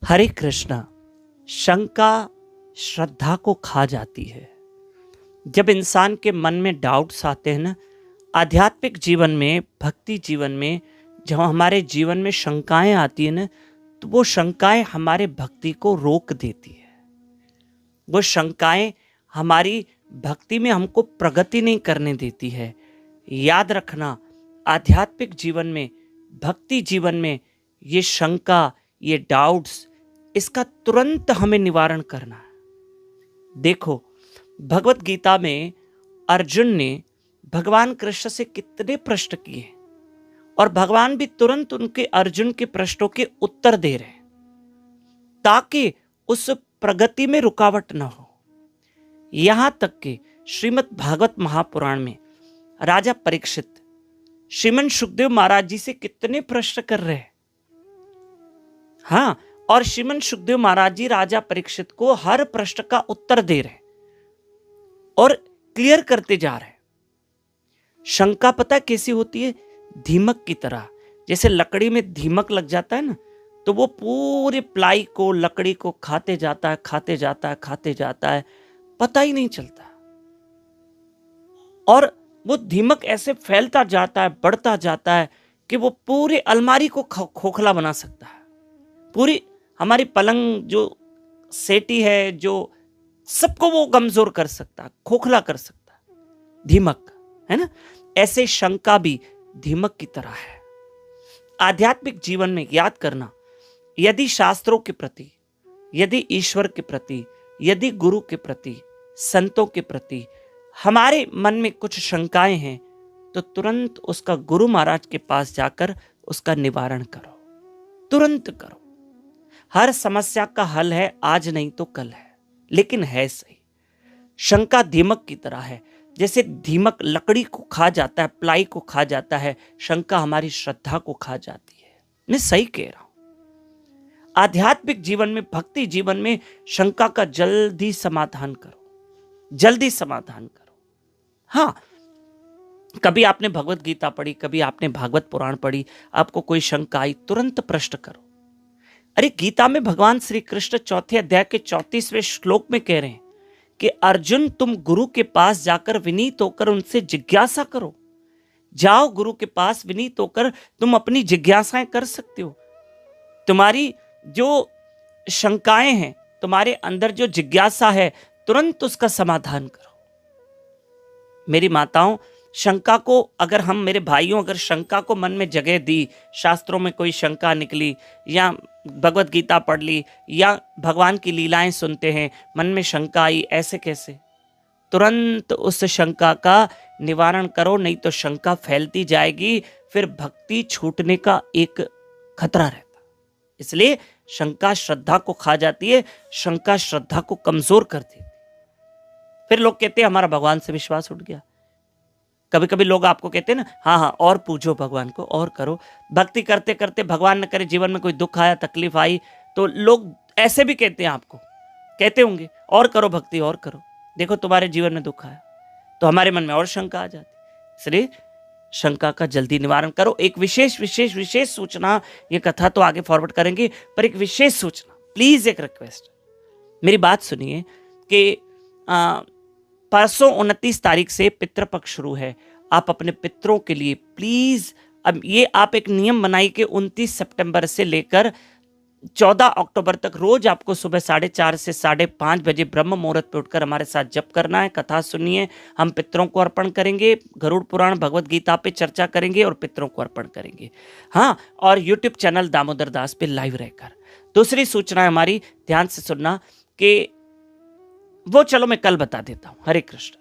हरे कृष्णा। शंका श्रद्धा को खा जाती है। जब इंसान के मन में डाउट्स आते हैं ना, आध्यात्मिक जीवन में, भक्ति जीवन में, जब हमारे जीवन में शंकाएं आती है ना, तो वो शंकाएं हमारे भक्ति को रोक देती है। वो शंकाएं हमारी भक्ति में हमको प्रगति नहीं करने देती है। याद रखना, आध्यात्मिक जीवन में, भक्ति जीवन में ये शंका, ये डाउट्स, इसका तुरंत हमें निवारण करना है। देखो, भगवत गीता में अर्जुन ने भगवान कृष्ण से कितने प्रश्न किए और भगवान भी तुरंत उनके, अर्जुन के प्रश्नों के उत्तर दे रहे हैं ताकि उस प्रगति में रुकावट न हो। यहां तक कि श्रीमद् भागवत महापुराण में राजा परीक्षित श्रीमन सुखदेव महाराज जी से कितने प्रश्न कर रहे हैं। हाँ, और श्रीमन सुखदेव महाराज जी राजा परीक्षित को हर प्रश्न का उत्तर दे रहे हैं और क्लियर करते जा रहे हैं। शंका पता कैसी होती है? दीमक की तरह। जैसे लकड़ी में दीमक लग जाता है ना, तो वो पूरे प्लाई को, लकड़ी को खाते जाता है, खाते जाता है, खाते जाता है, पता ही नहीं चलता। और वो दीमक ऐसे फैलता जाता है, बढ़ता जाता है कि वो पूरे अलमारी को खोखला बना सकता है। पूरी हमारी पलंग जो सेटी है, जो सबको वो कमजोर कर सकता है, खोखला कर सकता है। दीमक है ना, ऐसे शंका भी दीमक की तरह है। आध्यात्मिक जीवन में याद करना, यदि शास्त्रों के प्रति, यदि ईश्वर के प्रति, यदि गुरु के प्रति, संतों के प्रति हमारे मन में कुछ शंकाएं हैं, तो तुरंत उसका गुरु महाराज के पास जाकर उसका निवारण करो, तुरंत करो। हर समस्या का हल है, आज नहीं तो कल है, लेकिन है सही। शंका दीमक की तरह है। जैसे दीमक लकड़ी को खा जाता है, प्लाई को खा जाता है, शंका हमारी श्रद्धा को खा जाती है। मैं सही कह रहा हूं। आध्यात्मिक जीवन में, भक्ति जीवन में शंका का जल्दी समाधान करो, जल्दी समाधान करो। हाँ, कभी आपने भगवत गीता पढ़ी, कभी आपने भागवत पुराण पढ़ी, आपको कोई शंका आई, तुरंत प्रश्न करो। अरे, गीता में भगवान श्री कृष्ण 4 अध्याय के 34वें श्लोक में कह रहे हैं कि अर्जुन, तुम गुरु के पास जाकर विनीत होकर उनसे जिज्ञासा करो। जाओ गुरु के पास, विनीत होकर तुम अपनी जिज्ञासाएं कर सकते हो। तुम्हारी जो शंकाएं हैं, तुम्हारे अंदर जो जिज्ञासा है, तुरंत उसका समाधान करो। मेरी माताओं, शंका को अगर हम, मेरे भाइयों, अगर शंका को मन में जगह दी, शास्त्रों में कोई शंका निकली, या भगवत गीता पढ़ ली, या भगवान की लीलाएं सुनते हैं, मन में शंका आई, ऐसे कैसे? तुरंत उस शंका का निवारण करो, नहीं तो शंका फैलती जाएगी, फिर भक्ति छूटने का एक खतरा रहता। इसलिए शंका श्रद्धा को खा जाती है, शंका श्रद्धा को कमजोर कर देती। फिर लोग कहते हैं हमारा भगवान से विश्वास उठ गया। कभी कभी लोग आपको कहते हैं ना, हाँ हाँ और पूछो भगवान को, और करो। भक्ति करते करते, भगवान न करे जीवन में कोई दुख आया, तकलीफ आई, तो लोग ऐसे भी कहते हैं, आपको कहते होंगे और करो भक्ति, और करो। देखो तुम्हारे जीवन में दुख आया, तो हमारे मन में और शंका आ जाती। इसलिए शंका का जल्दी निवारण करो। एक विशेष सूचना, ये कथा तो आगे फॉरवर्ड करेंगे, पर एक विशेष सूचना, प्लीज एक रिक्वेस्ट, मेरी बात सुनिए कि परसों 29 तारीख से पितृपक्ष शुरू है। आप अपने पितरों के लिए प्लीज, अब ये आप एक नियम बनाइए कि 29 सितंबर से लेकर 14 अक्टूबर तक रोज आपको सुबह 4:30 से 5:30 बजे ब्रह्म मुहूर्त पे उठकर हमारे साथ जप करना है। कथा सुनिए, हम पितरों को अर्पण करेंगे, गरुड़ पुराण, भगवत गीता पे चर्चा करेंगे और पितरों को अर्पण करेंगे। हाँ, और यूट्यूब चैनल दामोदर दास पे लाइव रहकर। दूसरी सूचना हमारी, ध्यान से सुनना, कि वो चलो मैं कल बता देता हूं। हरे कृष्ण।